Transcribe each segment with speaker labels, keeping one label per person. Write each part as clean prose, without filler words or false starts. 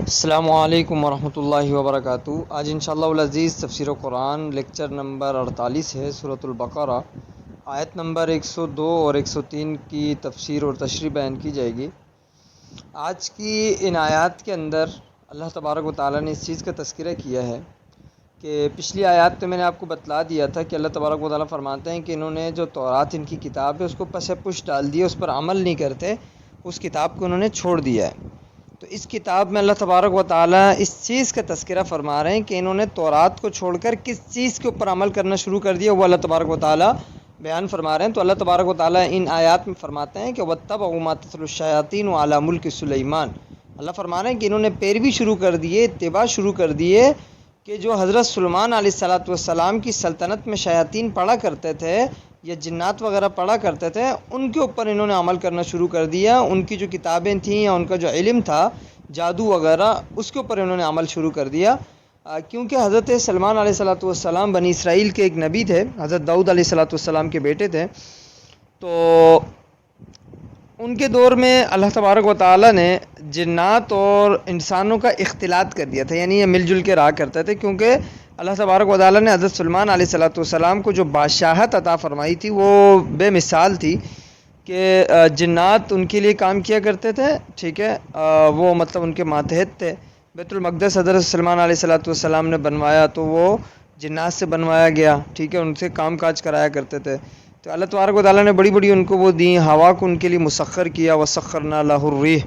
Speaker 1: السلام علیکم ورحمۃ اللہ وبرکاتہ۔ آج انشاءاللہ العزیز تفسیر قرآن لیکچر نمبر 48 ہے، سورۃ البقرہ آیت نمبر 102 اور 103 کی تفسیر اور تشریح بیان کی جائے گی۔ آج کی ان آیات کے اندر اللہ تبارک و تعالیٰ نے اس چیز کا تذکرہ کیا ہے کہ پچھلی آیات میں نے آپ کو بتلا دیا تھا کہ اللہ تبارک و تعالیٰ فرماتے ہیں کہ انہوں نے جو تورات ان کی کتاب ہے اس کو پس پش ڈال دیا، اس پر عمل نہیں کرتے، اس کتاب کو انہوں نے چھوڑ دیا ہے۔ تو اس کتاب میں اللہ تبارک و تعالیٰ اس چیز کا تذکرہ فرما رہے ہیں کہ انہوں نے تورات کو چھوڑ کر کس چیز کے اوپر عمل کرنا شروع کر دیا، وہ اللہ تبارک و تعالیٰ بیان فرما رہے ہیں۔ تو اللہ تبارک و تعالیٰ ان آیات میں فرماتے ہیں کہ وَاتَّبَعُوا مَا تَتْلُو الشَّيَاطِينُ عَلَىٰ مُلْكِ سُلَيْمَانَ۔ اللہ فرما رہے ہیں کہ انہوں نے پیروی شروع کر دیے، اتباع شروع کر دیے کہ جو حضرت سلیمان علیہ السلام کی سلطنت میں شیاطین پڑھا کرتے تھے یا جنات وغیرہ پڑھا کرتے تھے، ان کے اوپر انہوں نے عمل کرنا شروع کر دیا۔ ان کی جو کتابیں تھیں یا ان کا جو علم تھا، جادو وغیرہ، اس کے اوپر انہوں نے عمل شروع کر دیا، کیونکہ حضرت سلیمان علیہ السلام بنی اسرائیل کے ایک نبی تھے، حضرت داؤد علیہ السلام کے بیٹے تھے۔ تو ان کے دور میں اللہ تبارک و تعالیٰ نے جنات اور انسانوں کا اختلاط کر دیا تھا، یعنی یہ مل جل کے رہا کرتے تھے، کیونکہ اللہ تبارک و تعالیٰ نے حضرت سلیمان علیہ السلام کو جو بادشاہت عطا فرمائی تھی وہ بے مثال تھی کہ جنات ان کے لیے کام کیا کرتے تھے، ٹھیک ہے، وہ مطلب ان کے ماتحت تھے۔ بیت المقدس حضرت سلیمان علیہ السلام نے بنوایا تو وہ جنات سے بنوایا گیا، ٹھیک ہے، ان سے کام کاج کرایا کرتے تھے۔ تو اللہ تبارک و تعالیٰ نے بڑی بڑی ان کو وہ دیں، ہوا کو ان کے لیے مسخر کیا، وسخرنا لہ الریح،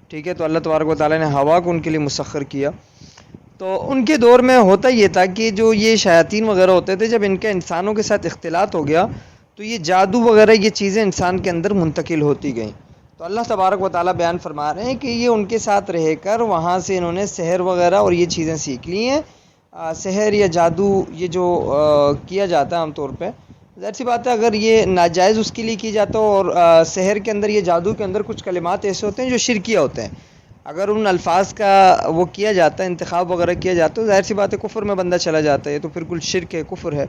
Speaker 1: ٹھیک ہے، تو اللہ تبارک و تعالیٰ نے ہوا کو ان کے لیے مسخر کیا۔ تو ان کے دور میں ہوتا یہ تھا کہ جو یہ شیاطین وغیرہ ہوتے تھے، جب ان کا انسانوں کے ساتھ اختلاط ہو گیا تو یہ جادو وغیرہ یہ چیزیں انسان کے اندر منتقل ہوتی گئیں۔ تو اللہ تبارک و تعالیٰ بیان فرما رہے ہیں کہ یہ ان کے ساتھ رہ کر وہاں سے انہوں نے سحر وغیرہ اور یہ چیزیں سیکھ لی ہیں۔ سحر یا جادو یہ جو کیا جاتا ہے عام طور پہ، ظاہر سی بات ہے اگر یہ ناجائز اس کے لیے کی جاتا ہو، اور سحر کے اندر یہ جادو کے اندر کچھ کلمات ایسے ہوتے ہیں جو شرکیہ ہوتے ہیں، اگر ان الفاظ کا وہ کیا جاتا ہے، انتخاب وغیرہ کیا جاتا ہے، ظاہر سی بات ہے کفر میں بندہ چلا جاتا ہے، تو پھر کل شرک ہے، کفر ہے۔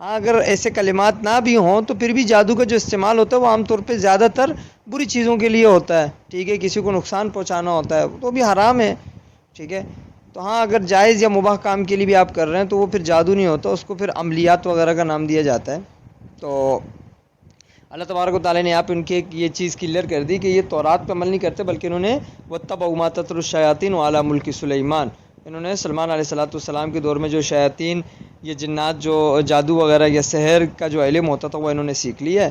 Speaker 1: ہاں اگر ایسے کلمات نہ بھی ہوں تو پھر بھی جادو کا جو استعمال ہوتا ہے وہ عام طور پہ زیادہ تر بری چیزوں کے لیے ہوتا ہے، ٹھیک ہے، کسی کو نقصان پہنچانا ہوتا ہے تو بھی حرام ہے، ٹھیک ہے۔ تو ہاں اگر جائز یا مباح کام کے لیے بھی آپ کر رہے ہیں تو وہ پھر جادو نہیں ہوتا، اس کو پھر عملیات وغیرہ کا نام دیا جاتا ہے۔ تو اللہ تبارک و تعالیٰ نے یہاں پہ ان کی یہ چیز کلیئر کر دی کہ یہ تورات پہ عمل نہیں کرتے، بلکہ انہوں نے وَاتَّبَعُوا مَا تَتْلُو الشَّيَاطِينُ عَلَىٰ مُلْكِ سُلَيْمَانَ، انہوں نے سلمان علیہ السلام کے دور میں جو شیاطین، یہ جنات جو جادو وغیرہ یا سحر کا جو علم ہوتا تھا وہ انہوں نے سیکھ لیا ہے۔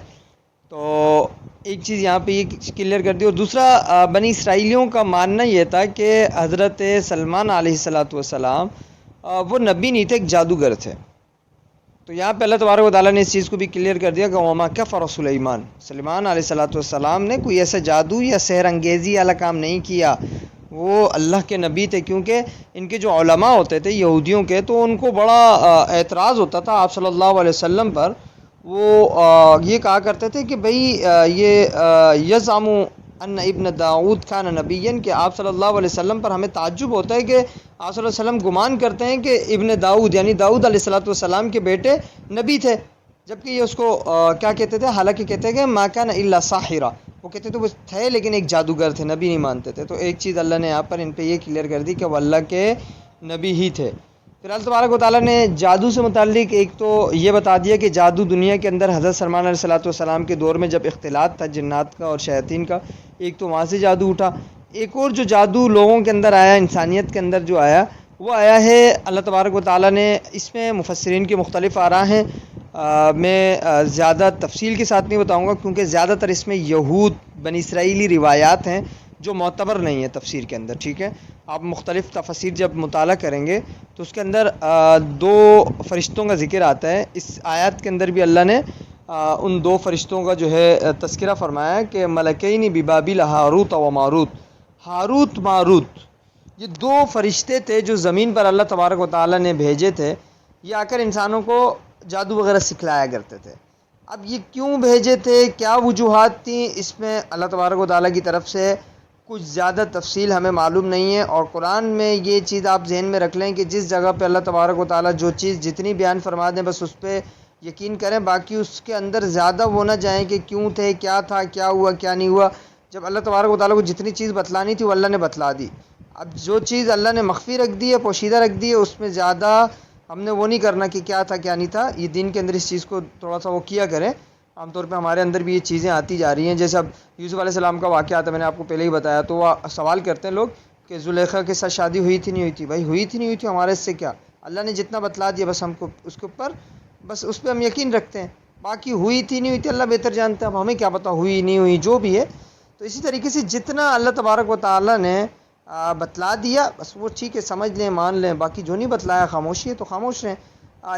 Speaker 1: تو ایک چیز یہاں پہ یہ کلیئر کر دی۔ اور دوسرا، بنی اسرائیلیوں کا ماننا یہ تھا کہ حضرت سلمان علیہ السلام وہ نبی نہیں تھے، ایک جادوگر تھے۔ تو یہاں پہ اللہ تبارک و تعالیٰ نے اس چیز کو بھی کلیئر کر دیا کہ وما کفر سلیمان، سلیمان علیہ السلام نے کوئی ایسا جادو یا سحر انگیزی والا کام نہیں کیا، وہ اللہ کے نبی تھے۔ کیونکہ ان کے جو علماء ہوتے تھے یہودیوں کے، تو ان کو بڑا اعتراض ہوتا تھا آپ صلی اللہ علیہ وسلم پر۔ وہ یہ کہا کرتے تھے کہ بھئی یہ یزعم ان ابن داؤد کان نبیا، کہ آپ صلی اللہ علیہ وسلم پر ہمیں تعجب ہوتا ہے کہ آپ صلی اللہ علیہ وسلم گمان کرتے ہیں کہ ابن داؤد یعنی داؤد علیہ السلام کے بیٹے نبی تھے، جبکہ یہ اس کو کیا کہتے تھے، حالانکہ کہتے ہیں کہ ما کان الا ساحرا، وہ کہتے تھے وہ تھے لیکن ایک جادوگر تھے، نبی نہیں مانتے تھے۔ تو ایک چیز اللہ نے یہاں پر ان پہ یہ کلیئر کر دی کہ وہ اللہ کے نبی ہی تھے۔ پھر اللہ تبارک و تعالیٰ نے جادو سے متعلق ایک تو یہ بتا دیا کہ جادو دنیا کے اندر حضرت سلمان علیہ السلام کے دور میں جب اختلاط تھا جنات کا اور شیاطین کا، ایک تو وہاں سے جادو اٹھا۔ ایک اور جو جادو لوگوں کے اندر آیا، انسانیت کے اندر جو آیا، وہ آیا ہے اللہ تبارک و تعالیٰ نے، اس میں مفسرین کے مختلف آراء ہیں، میں زیادہ تفصیل کے ساتھ نہیں بتاؤں گا کیونکہ زیادہ تر اس میں یہود بنی اسرائیلی روایات ہیں جو معتبر نہیں ہیں تفسیر کے اندر، ٹھیک ہے۔ آپ مختلف تفاسیر جب مطالعہ کریں گے تو اس کے اندر دو فرشتوں کا ذکر آتا ہے۔ اس آیات کے اندر بھی اللہ نے ان دو فرشتوں کا جو ہے تذکرہ فرمایا کہ ملکین ببابل ہاروت و ماروت، ہاروت ماروت، یہ دو فرشتے تھے جو زمین پر اللہ تبارک و تعالیٰ نے بھیجے تھے، یہ آ کر انسانوں کو جادو وغیرہ سکھلایا کرتے تھے۔ اب یہ کیوں بھیجے تھے، کیا وجوہات تھیں، اس میں اللہ تبارک و تعالیٰ کی طرف سے کچھ زیادہ تفصیل ہمیں معلوم نہیں ہے۔ اور قرآن میں یہ چیز آپ ذہن میں رکھ لیں کہ جس جگہ پہ اللہ تبارک و تعالیٰ جو چیز جتنی بیان فرما دیں بس اس پہ یقین کریں، باقی اس کے اندر زیادہ وہ نہ جائیں کہ کیوں تھے، کیا تھا، کیا ہوا، کیا نہیں ہوا۔ جب اللہ تبارک و تعالیٰ کو جتنی چیز بتلانی تھی وہ اللہ نے بتلا دی۔ اب جو چیز اللہ نے مخفی رکھ دی ہے، پوشیدہ رکھ دی ہے، اس میں زیادہ ہم نے وہ نہیں کرنا کہ کیا تھا کیا نہیں تھا. یہ دین کے اندر اس چیز کو تھوڑا سا وہ کیا کریں. عام طور پہ ہمارے اندر بھی یہ چیزیں آتی جا رہی ہیں. جیسے اب یوسف علیہ السلام کا واقعہ تھا، میں نے آپ کو پہلے ہی بتایا. تو وہ سوال کرتے ہیں لوگ کہ زلیخا کے ساتھ شادی ہوئی تھی نہیں ہوئی تھی. بھائی ہوئی تھی نہیں ہوئی تھی، ہمارے اس سے کیا؟ اللہ نے جتنا بتلا دیا بس ہم کو اس کے اوپر، بس اس پہ ہم یقین رکھتے ہیں. باقی ہوئی تھی نہیں ہوئی تھی اللہ بہتر جانتا ہے، اب ہمیں کیا پتا ہوئی نہیں ہوئی جو بھی ہے. تو اسی طریقے سے جتنا اللہ تبارک و تعالیٰ نے بتلا دیا بس وہ ٹھیک ہے، سمجھ لیں، مان لیں. باقی جو نہیں بتلایا خاموشی ہے تو خاموش رہیں.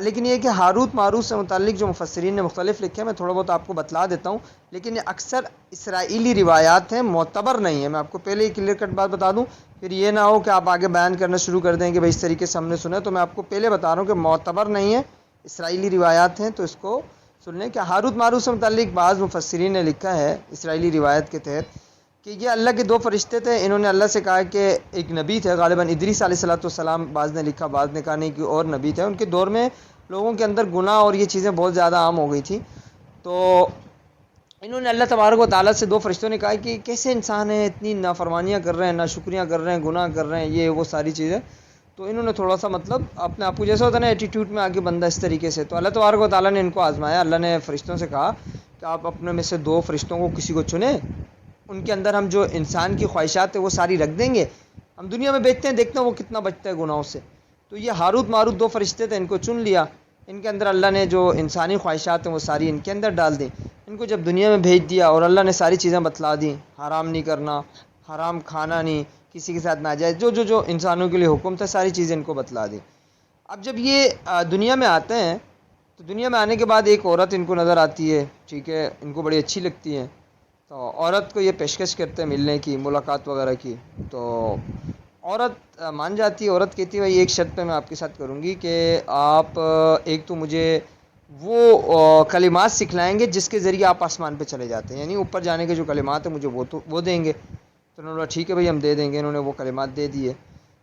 Speaker 1: لیکن یہ کہ ہاروت ماروت سے متعلق جو مفسرین نے مختلف لکھے ہیں، میں تھوڑا بہت آپ کو بتلا دیتا ہوں. لیکن یہ اکثر اسرائیلی روایات ہیں، معتبر نہیں ہے. میں آپ کو پہلے ہی کلیئر کٹ بات بتا دوں، پھر یہ نہ ہو کہ آپ آگے بیان کرنا شروع کر دیں کہ بھائی اس طریقے سے ہم نے سنا. تو میں آپ کو پہلے بتا رہا ہوں کہ معتبر نہیں ہے، اسرائیلی روایات ہیں، تو اس کو سن لیں. کہ ہاروت ماروت سے متعلق بعض مفسرین نے لکھا ہے اسرائیلی روایت کے تحت کہ یہ اللہ کے دو فرشتے تھے. انہوں نے اللہ سے کہا کہ ایک نبی تھے غالباً ادریس علیہ السلام، بعض نے لکھا، بعض نے کہا نہیں کہ اور نبی تھے. ان کے دور میں لوگوں کے اندر گناہ اور یہ چیزیں بہت زیادہ عام ہو گئی تھی. تو انہوں نے اللہ تبارک و تعالیٰ سے، دو فرشتوں نے کہا کہ کیسے انسان ہیں، اتنی نافرمانیاں کر رہے ہیں، ناشکریاں کر رہے ہیں، گناہ کر رہے ہیں، یہ وہ ساری چیزیں. تو انہوں نے تھوڑا سا مطلب اپنے آپ کو جیسا ہوتا ہے نا ایٹیٹیوڈ میں آگے بندہ اس طریقے سے. تو اللہ تبارک و تعالیٰ نے ان کو آزمایا. اللہ نے فرشتوں سے کہا کہ آپ اپنے میں سے دو فرشتوں کو کسی کو چنیں، ان کے اندر ہم جو انسان کی خواہشات ہیں وہ ساری رکھ دیں گے، ہم دنیا میں بیچتے ہیں، دیکھتے ہیں وہ کتنا بچتا ہے گناہوں سے. تو یہ ہاروت ماروت دو فرشتے تھے، ان کو چن لیا. ان کے اندر اللہ نے جو انسانی خواہشات ہیں وہ ساری ان کے اندر ڈال دیں. ان کو جب دنیا میں بھیج دیا اور اللہ نے ساری چیزیں بتلا دیں، حرام نہیں کرنا، حرام کھانا نہیں، کسی کے ساتھ ناجائز، جو انسانوں کے لیے حکم تھا ساری چیزیں ان کو بتلا دیں. اب جب یہ دنیا میں آتے ہیں تو دنیا میں آنے کے بعد ایک عورت ان کو نظر آتی ہے، ٹھیک ہے، ان کو بڑی اچھی لگتی ہے. تو عورت کو یہ پیشکش کرتے ہیں ملنے کی، ملاقات وغیرہ کی. تو عورت مان جاتی ہے. عورت کہتی ہے بھائی ایک شرط پہ میں آپ کے ساتھ کروں گی کہ آپ ایک تو مجھے وہ کلمات سکھلائیں گے جس کے ذریعے آپ آسمان پہ چلے جاتے ہیں، یعنی اوپر جانے کے جو کلمات ہیں مجھے وہ دیں گے. تو انہوں نے کہا ٹھیک ہے بھائی ہم دے دیں گے. انہوں نے وہ کلمات دے دیے.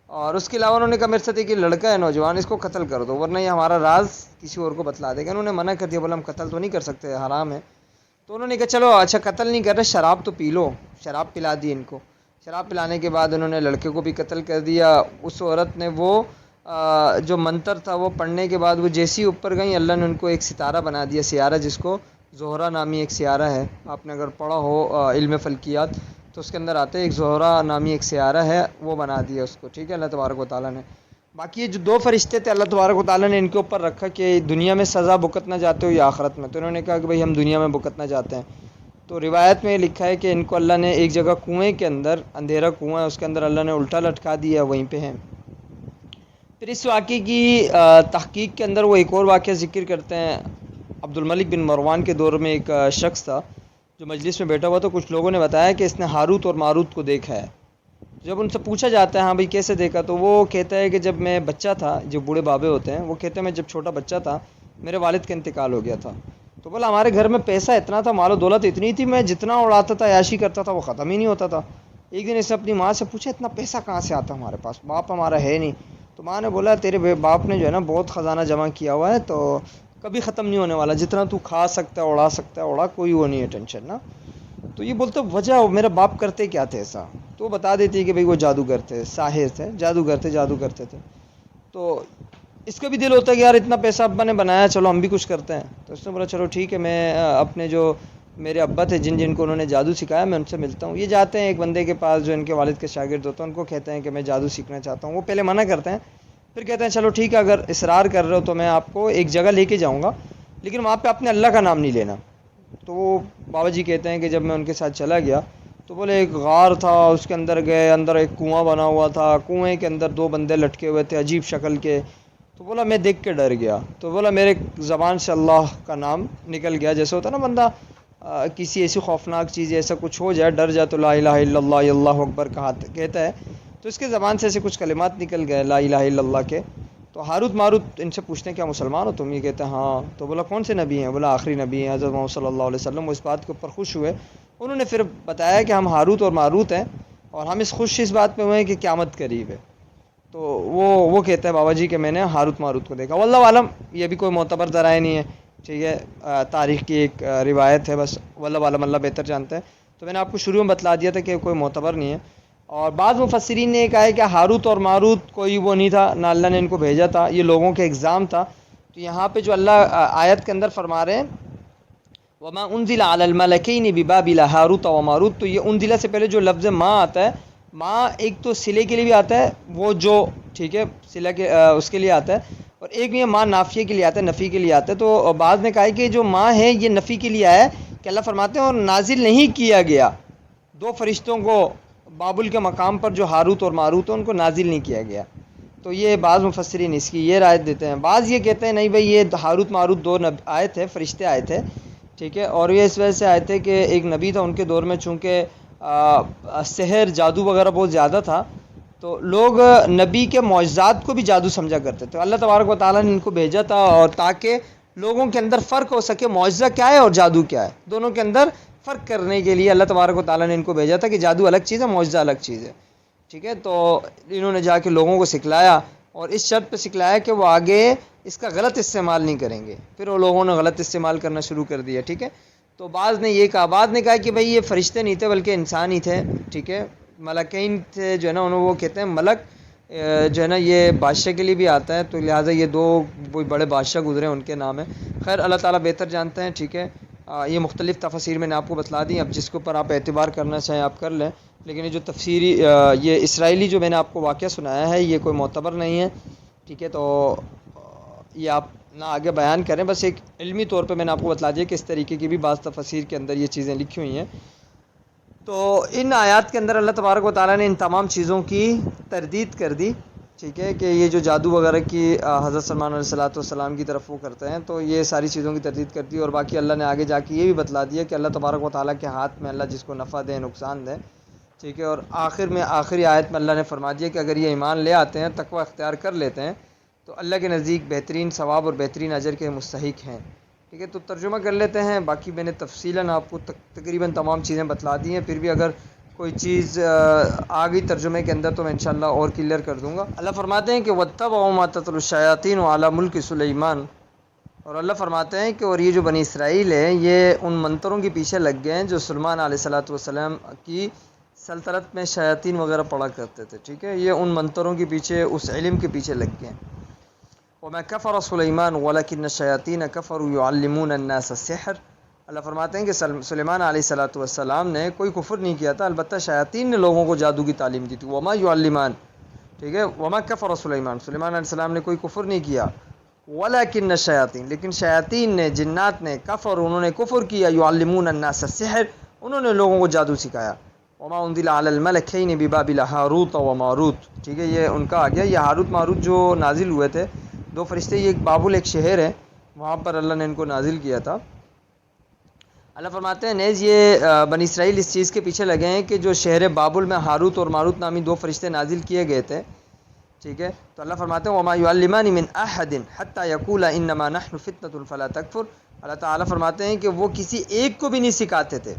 Speaker 1: اور اس کے علاوہ انہوں نے کہا میرے ساتھ ایک لڑکا ہے نوجوان، اس کو قتل کر دو ورنہ یہ ہمارا راز کسی اور کو بتلا دے گا. انہوں نے منع کر دیا، بولا ہم قتل تو نہیں کر سکتے، حرام ہے. تو انہوں نے کہا چلو اچھا قتل نہیں کر رہے، شراب تو پی لو. شراب پلا دی ان کو. شراب پلانے کے بعد انہوں نے لڑکے کو بھی قتل کر دیا. اس عورت نے وہ جو منتر تھا وہ پڑھنے کے بعد وہ جیسی اوپر گئیں، اللہ نے ان کو ایک ستارہ بنا دیا، سیارہ، جس کو زہرہ نامی ایک سیارہ ہے. آپ نے اگر پڑھا ہو علم فلکیات تو اس کے اندر آتے ہیں، ایک زہرہ نامی ایک سیارہ ہے، وہ بنا دیا اس کو، ٹھیک ہے، اللہ تبارک و تعالیٰ نے. باقی یہ جو دو فرشتے تھے اللہ تبارک و تعالیٰ نے ان کے اوپر رکھا کہ دنیا میں سزا بھگتنا چاہتے ہو یا آخرت میں. تو انہوں نے کہا کہ بھائی ہم دنیا میں بھگتنا چاہتے ہیں. تو روایت میں یہ لکھا ہے کہ ان کو اللہ نے ایک جگہ کنویں کے اندر، اندھیرا کنواں ہے اس کے اندر، اللہ نے الٹا لٹکا دیا، وہیں پہ ہیں. پھر اس واقعے کی تحقیق کے اندر وہ ایک اور واقعہ ذکر کرتے ہیں. عبد الملک بن مروان کے دور میں ایک شخص تھا جو مجلس میں بیٹھا ہوا، تو کچھ لوگوں نے بتایا کہ اس نے ہاروت اور ماروت کو دیکھا ہے. جب ان سے پوچھا جاتا ہے ہاں بھائی کیسے دیکھا، تو وہ کہتا ہے کہ جب میں بچہ تھا، جو بوڑھے بابے ہوتے ہیں وہ کہتے ہیں میں جب چھوٹا بچہ تھا میرے والد کا انتقال ہو گیا تھا. تو بولا ہمارے گھر میں پیسہ اتنا تھا، مال و دولت اتنی تھی، میں جتنا اڑاتا تھا، عیاشی کرتا تھا، وہ ختم ہی نہیں ہوتا تھا. ایک دن اس نے اپنی ماں سے پوچھا اتنا پیسہ کہاں سے آتا ہمارے پاس، باپ ہمارا ہے نہیں. تو ماں نے بولا تیرے باپ نے جو ہے نا بہت خزانہ جمع کیا ہوا ہے، تو کبھی ختم نہیں ہونے والا، جتنا تو کھا سکتا ہے اڑا سکتا ہے اڑا، کوئی وہ نہیں ہے ٹینشن نا. تو یہ بولتے وجہ میرا باپ کرتے کیا تھے ایسا، تو بتا دیتی کہ بھئی وہ جادوگر تھے، ساحر تھے، جادو کرتے تھے. تو اس کا بھی دل ہوتا ہے کہ یار اتنا پیسہ ابا نے بنایا، چلو ہم بھی کچھ کرتے ہیں. تو اس نے بولا چلو ٹھیک ہے، میں اپنے جو میرے ابا تھے جن کو انہوں نے جادو سکھایا میں ان سے ملتا ہوں. یہ جاتے ہیں ایک بندے کے پاس جو ان کے والد کے شاگرد ہوتے ہیں، ان کو کہتے ہیں کہ میں جادو سیکھنا چاہتا ہوں. وہ پہلے منع کرتے ہیں، پھر کہتے ہیں چلو ٹھیک ہے اگر اصرار کر رہے ہو تو میں آپ کو ایک جگہ لے کے جاؤں گا، لیکن وہاں پہ اپنے اللہ کا نام نہیں لینا. تو وہ بابا جی کہتے ہیں کہ جب میں ان کے ساتھ چلا گیا تو بولے ایک غار تھا، اس کے اندر گئے، اندر ایک کنواں بنا ہوا تھا، کنویں کے اندر دو بندے لٹکے ہوئے تھے عجیب شکل کے. تو بولا میں دیکھ کے ڈر گیا. تو بولا میرے زبان سے اللہ کا نام نکل گیا. جیسے ہوتا نا بندہ کسی ایسی خوفناک چیز ایسا کچھ ہو جائے، ڈر جائے، تو لا الہ الا اللہ یا اللہ اکبر کہتا ہے، تو اس کے زبان سے ایسے کچھ کلمات نکل گئے لا الہ الا اللہ کے. تو ہاروت ماروت ان سے پوچھتے ہیں کیا مسلمان ہو تم؟ یہ کہتے ہیں ہاں. تو بولا کون سے نبی ہیں؟ بولا آخری نبی ہیں حضرت محمد صلی اللہ علیہ وسلم. وہ اس بات کے اوپر خوش ہوئے. انہوں نے پھر بتایا کہ ہم ہاروت اور ماروت ہیں، اور ہم اس بات پہ ہوئے ہیں کہ قیامت قریب ہے. تو وہ کہتا ہے بابا جی کہ میں نے ہاروت ماروت کو دیکھا. واللہ عالم، یہ بھی کوئی معتبر ذرائع نہیں ہے، ٹھیک ہے، تاریخ کی ایک روایت ہے بس، واللہ عالم، اللہ بہتر جانتا ہے. تو میں نے آپ کو شروع میں بتلا دیا تھا کہ کوئی معتبر نہیں ہے. اور بعض مفسرین نے یہ کہا ہے کہ ہاروت اور ماروت کوئی وہ نہیں تھا، نہ اللہ نے ان کو بھیجا تھا، یہ لوگوں کے اگزام تھا۔ تو یہاں پہ جو اللہ آیت کے اندر فرما رہے ہیں وما انزل علی الملکین ببابل ہاروت و ماروت، تو یہ انزلہ سے پہلے جو لفظ ماں آتا ہے، ماں ایک تو صلے کے لیے بھی آتا ہے، وہ جو ٹھیک ہے صلہ کے اس کے لیے آتا ہے، اور ایک یہ ماں نافیہ کے لیے آتا ہے، نفی کے لیے آتا ہے۔ تو بعض نے کہا ہے کہ جو ماں ہے یہ نفی کے لیے آیا ہے کہ اللہ فرماتے ہیں اور نازل نہیں کیا گیا دو فرشتوں کو بابل کے مقام پر جو ہاروت اور ماروت ہیں ان کو نازل نہیں کیا گیا۔ تو یہ بعض مفسرین اس کی یہ رائے دیتے ہیں۔ بعض یہ کہتے ہیں نہیں بھائی یہ ہاروت ماروت دو آئے تھے، فرشتے آئے تھے، ٹھیک ہے، اور یہ اس وجہ سے آئے تھے کہ ایک نبی تھا ان کے دور میں، چونکہ سحر جادو وغیرہ بہت زیادہ تھا، تو لوگ نبی کے معجزات کو بھی جادو سمجھا کرتے تھے۔ اللہ تبارک و تعالیٰ نے ان کو بھیجا تھا اور تاکہ لوگوں کے اندر فرق ہو سکے معجزہ کیا ہے اور جادو کیا ہے، دونوں کے اندر فرق کرنے کے لیے اللہ تبارک و تعالیٰ نے ان کو بھیجا تھا کہ جادو الگ چیز ہے، معجزہ الگ چیز ہے، ٹھیک ہے۔ تو انہوں نے جا کے لوگوں کو سکھلایا اور اس شرط پہ سکھلایا کہ وہ آگے اس کا غلط استعمال نہیں کریں گے، پھر وہ لوگوں نے غلط استعمال کرنا شروع کر دیا، ٹھیک ہے۔ تو بعض نے یہ کہا، بعض نے کہا کہ بھئی یہ فرشتے نہیں تھے بلکہ انسان ہی تھے، ٹھیک ہے، ملکین تھے جو ہے نا، انہوں وہ کہتے ہیں ملک جو ہے نا یہ بادشاہ کے لیے بھی آتا ہے، تو لہٰذا یہ دو کوئی بڑے بادشاہ گزرے ان کے نام ہے، خیر اللہ تعالیٰ بہتر جانتے ہیں، ٹھیک ہے۔ یہ مختلف تفاسیر میں نے آپ کو بتلا دی، اب جس کے اوپر آپ اعتبار کرنا چاہیں آپ کر لیں، لیکن یہ جو تفسیری یہ اسرائیلی جو میں نے آپ کو واقعہ سنایا ہے یہ کوئی معتبر نہیں ہے، ٹھیک ہے۔ تو یہ آپ نہ آگے بیان کریں، بس ایک علمی طور پہ میں نے آپ کو بتلا دیا کہ اس طریقے کی بھی بعض تفاسیر کے اندر یہ چیزیں لکھی ہوئی ہیں۔ تو ان آیات کے اندر اللہ تبارک و تعالیٰ نے ان تمام چیزوں کی تردید کر دی، ٹھیک ہے، کہ یہ جو جادو وغیرہ کی حضرت سلمان علیہ والسلام کی طرف وہ کرتے ہیں، تو یہ ساری چیزوں کی تردید کر دی، اور باقی اللہ نے آگے جا کے یہ بھی بتلا دیا کہ اللہ تبارک و تعالیٰ کے ہاتھ میں اللہ جس کو نفع دے نقصان دے، ٹھیک ہے۔ اور آخر میں آخری آیت میں اللہ نے فرما دیا کہ اگر یہ ایمان لے آتے ہیں، تقوی اختیار کر لیتے ہیں، تو اللہ کے نزدیک بہترین ثواب اور بہترین اجر کے مستحق ہیں، ٹھیک ہے۔ تو ترجمہ کر لیتے ہیں، باقی میں نے تفصیلاً آپ کو تقریباً تمام چیزیں بتلا دی ہیں، پھر بھی اگر کوئی چیز آ گئی ترجمے کے اندر تو میں انشاءاللہ اور کلیئر کر دوں گا۔ اللہ فرماتے ہیں کہ وَاتَّبَعُوا مَا تَتْلُو الشَّيَاطِينُ عَلَىٰ مُلْكِ سُلَيْمَانَ، اور اللہ فرماتے ہیں کہ اور یہ جو بنی اسرائیل ہے یہ ان منتروں کے پیچھے لگ گئے ہیں جو سلیمان علیہ والسلام کی سلطنت میں شیاطین وغیرہ پڑا کرتے تھے، ٹھیک ہے، یہ ان منتروں کے پیچھے اس علم کے پیچھے لگ گئے ہیں۔ وَمَا كَفَرَ سُلَيْمَانُ وَلَكِنَّ الشَّيَاطِينَ كَفَرُوا يُعَلِّمُونَ النَّاسَ السِّحْرَ، اللہ فرماتے ہیں کہ سلیمان علیہ والسلام نے کوئی کفر نہیں کیا تھا، البتہ شیاطین نے لوگوں کو جادو کی تعلیم دی تھی۔ وَمَا يُعَلِّمَانِ، ٹھیک ہے، وَمَا كَفَرَ سُلَيْمَانُ، سلیمان علیہ السلام نے کوئی کفر نہیں کیا، وَلَكِنَّ الشَّيَاطِينَ، لیکن شیاطین نے، جنات نے، کفر، انہوں نے کفر کیا، يُعَلِّمُونَ النَّاسَ السِّحْرَ، انہوں نے لوگوں کو جادو سکھایا۔ وَمَا أُنزِلَ عَلَى الْمَلَكَيْنِ بِبَابِلَ هَارُوتَ وَمَارُوتَ، ٹھیک ہے، یہ ان کا آ گیا، یہ ہاروت ماروت جو نازل ہوئے تھے دو فرشتے، یہ بابل ایک شہر ہے، وہاں پر اللہ نے ان کو نازل کیا تھا۔ اللہ فرماتے ہیں نیز یہ بنی اسرائیل اس چیز کے پیچھے لگے ہیں کہ جو شہر بابل میں ہاروت اور ماروت نامی دو فرشتے نازل کیے گئے تھے، ٹھیک ہے، تو اللہ فرماتے ہیں وَمَا يُعَلِّمَانِ مِنْ أَحَدٍ حَتَّى يَقُولَ إِنَّمَا نَحْنُ فِتْنَةٌ فَلَا تَكْفُرْ، اللہ تعالیٰ فرماتے ہیں کہ وہ کسی ایک کو بھی نہیں سکھاتے تھے،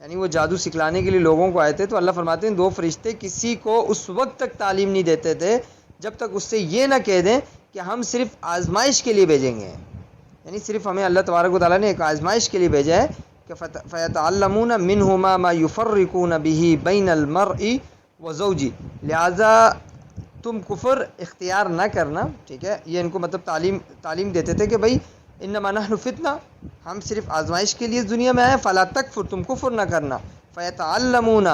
Speaker 1: یعنی وہ جادو سکھلانے کے لیے لوگوں کو آئے تھے، تو اللہ فرماتے ہیں دو فرشتے کسی کو اس وقت تک تعلیم نہیں دیتے تھے جب تک اس سے یہ نہ کہہ دیں کہ ہم صرف آزمائش کے لیے بھیجیں گے، یعنی صرف ہمیں اللہ تبارک و تعالیٰ نے ایک آزمائش کے لیے بھیجا ہے کہ فَيَتَعَلَّمُونَ مِنْهُمَا مَا يُفَرِّقُونَ بِهِ بَيْنَ الْمَرْءِ وَزَوْجِهِ، لہٰذا تم کفر اختیار نہ کرنا، ٹھیک ہے، یہ ان کو مطلب تعلیم دیتے تھے کہ بھائی انما نحن فتنہ، ہم صرف آزمائش کے لیے دنیا میں آئے، فلا تکفر، تم کفر نہ کرنا، فیتعلمون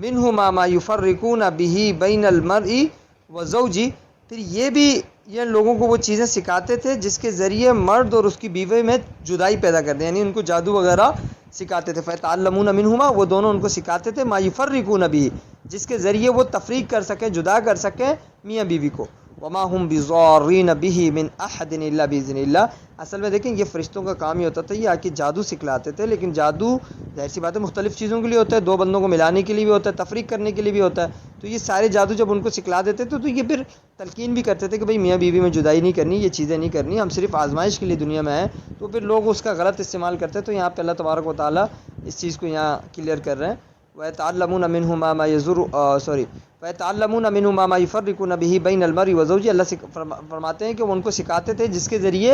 Speaker 1: منہما ما یفرقون به بین المرء وزوجہ، پھر یہ بھی یہ لوگوں کو وہ چیزیں سکھاتے تھے جس کے ذریعے مرد اور اس کی بیوی میں جدائی پیدا کر دیں، یعنی ان کو جادو وغیرہ سکھاتے تھے، فیتعلمون منہما، وہ دونوں ان کو سکھاتے تھے، ما یفرقون به، جس کے ذریعے وہ تفریق کر سکیں، جدا کر سکیں میاں بیوی کو، وما هم بضارین به من احد الا باذن اللہ، اصل میں دیکھیں یہ فرشتوں کا کام ہی ہوتا تھا، یہ آ کے جادو سکھلاتے تھے، لیکن جادو ظاہر سی بات ہے مختلف چیزوں کے لیے ہوتا ہے، دو بندوں کو ملانے کے لیے بھی ہوتا ہے، تفریق کرنے کے لیے بھی ہوتا ہے، تو یہ سارے جادو جب ان کو سکھلا دیتے تھے تو یہ پھر تلقین بھی کرتے تھے کہ بھئی میاں بیوی میں جدائی نہیں کرنی، یہ چیزیں نہیں کرنی، ہم صرف آزمائش کے لیے دنیا میں آئے، تو پھر لوگ اس کا غلط استعمال کرتے ہیں، تو یہاں پہ اللہ تبارک و تعالیٰ اس چیز کو یہاں کلیئر کر رہے ہیں، وَيَتَعَلَّمُونَ مِنْهُمَا مَا فَيَتَعَلَّمُونَ مِنْهُمَا مَا يُفَرِّقُونَ بِهِ بَيْنَ الْمَرْءِ وَزَوْجِهِ، اللہ فرماتے ہیں کہ وہ ان کو سکھاتے تھے جس کے ذریعے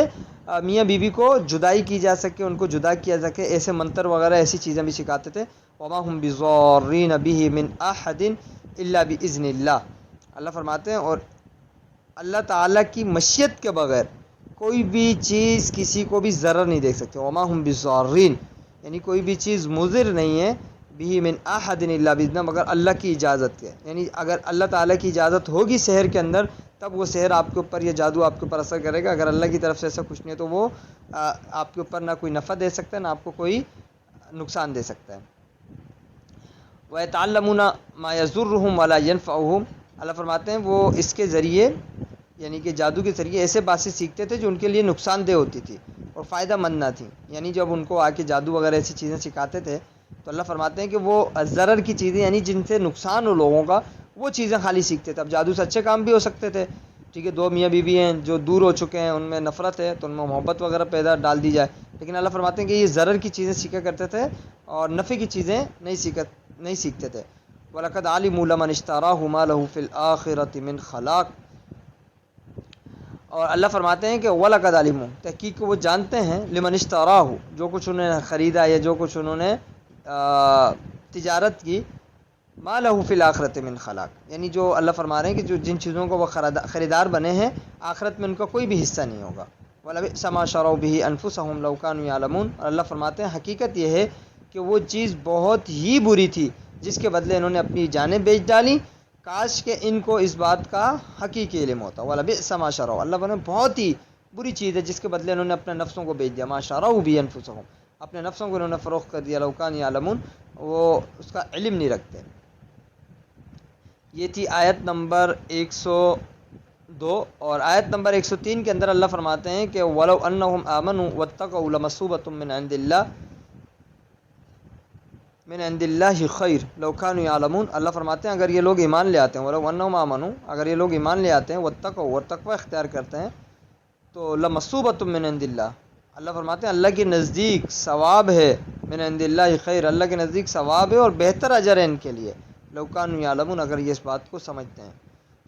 Speaker 1: میاں بیوی کو جدائی کی جا سکے، ان کو جدا کیا جا سکے، ایسے منتر وغیرہ ایسی چیزیں بھی سکھاتے تھے، وَمَا هُمْ بِضَارِّينَ بِهِ مِنْ أَحَدٍ الا باذن اللہ. اللہ فرماتے ہیں اور اللہ تعالیٰ کی مشیت کے بغیر کوئی بھی چیز کسی کو بھی ضرر نہیں دے سکتے. وما هم بضارین، یعنی کوئی بھی چیز مضر نہیں ہے بھی من احد الا باذنہ، مگر اللہ کی اجازت کے. یعنی اگر اللہ تعالیٰ کی اجازت ہوگی شہر کے اندر تب وہ شہر آپ کے اوپر یا جادو آپ کے اوپر اثر کرے گا. اگر اللہ کی طرف سے ایسا کچھ نہیں ہے تو وہ آپ کے اوپر نہ کوئی نفع دے سکتا ہے نہ آپ کو کوئی نقصان دے سکتا ہے. وَيَتَعَلَّمُونَ مَا يَضُرُّهُمْ وَلَا يَنفَعُهُمْ. اللہ فرماتے ہیں وہ اس کے ذریعے یعنی کہ جادو کے ذریعے ایسے باتیں سیکھتے تھے جو ان کے لیے نقصان دہ ہوتی تھی اور فائدہ مند نہ تھی. یعنی جب ان کو آ کے جادو وغیرہ ایسی چیزیں سکھاتے تھے تو اللہ فرماتے ہیں کہ وہ ضرر کی چیزیں یعنی جن سے نقصان ہو لوگوں کا وہ چیزیں خالی سیکھتے تھے. اب جادو سے اچھے کام بھی ہو سکتے تھے، ٹھیک ہے، دو میاں بیوی ہیں جو دور ہو چکے ہیں ان میں نفرت ہے تو ان میں محبت وغیرہ پیدا ڈال دی جائے. لیکن اللہ فرماتے ہیں کہ یہ ضرر کی چیزیں سیکھا کرتے تھے اور نفع کی چیزیں نہیں سیکھتے تھے. وَلَقَدْ عَلِمُوا لَمَنِ اشْتَرَاهُ مَا لَهُ فِي الْآخِرَةِ مِنْ خَلَاقٍ. اور اللہ فرماتے ہیں کہ وَلَقَدْ عَلِمُوا، تحقیق وہ جانتے ہیں، لمن اشتراہ، جو کچھ انہوں نے خریدا یا جو کچھ انہوں نے تجارت کی، ما لہو فی الآخرۃ من خلاق، یعنی جو اللہ فرما رہے ہیں کہ جو جن چیزوں کو وہ خریدار بنے ہیں آخرت میں ان کا کوئی بھی حصہ نہیں ہوگا. وَلَبِئْسَ مَا شَرَوْا بِهِ أَنفُسَهُمْ لَوْ كَانُوا يَعْلَمُونَ. اور اللہ فرماتے ہیں حقیقت یہ ہے کہ وہ چیز بہت ہی بری تھی جس کے بدلے انہوں نے اپنی جانیں بیچ ڈالی، کاش کہ ان کو اس بات کا حقیقی علم ہوتا. وَلَبِئْسَ مَا شَرَوْا، اللہ فرماتے ہیں بہت ہی بری چیز ہے جس کے بدلے انہوں نے اپنے نفسوں کو بیچ دیا. مَا شَرَوْا بِهِ أَنفُسَهُمْ، اپنے نفسوں کو انہوں نے فروخت کر دیا. لَوْ كَانُوا يَعْلَمُونَ، وہ اس کا علم نہیں رکھتے. یہ تھی آیت نمبر 102. اور آیت نمبر 103 کے اندر اللہ فرماتے ہیں کہ وَلَوْ أَنَّهُمْ آمَنُوا وَاتَّقَوْا لَمَثُوبَةٌ من عند اللہ خیر لو كانوا يعلمون. اللہ فرماتے ہیں اگر یہ لوگ ایمان لے آتے ہیں، وَلَوْ أَنَّهُمْ آمَنُوا، اگر یہ لوگ ایمان لے آتے ہیں، وَاتَّقَوْا، اور تقوی اختیار کرتے ہیں، تو لَمَثُوبَةٌ من عند اللہ، اللہ فرماتے ہیں اللہ کے نزدیک ثواب ہے. من عند اللہ خیر، اللہ کے نزدیک ثواب ہے اور بہتر اجر ہے ان کے لیے. لو كانوا يعلمون، اگر یہ اس بات کو سمجھتے ہیں.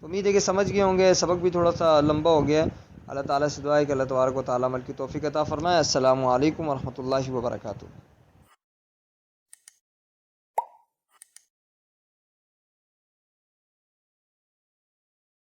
Speaker 1: امید ہے کہ سمجھ گئے ہوں گے. سبق بھی تھوڑا سا لمبا ہو گیا ہے. اللہ تعالیٰ سے دعا ہے کہ اللہ تبارک و تعالیٰ عمل کی توفیق عطا فرمائے. السلام علیکم ورحمۃ اللہ وبرکاتہ.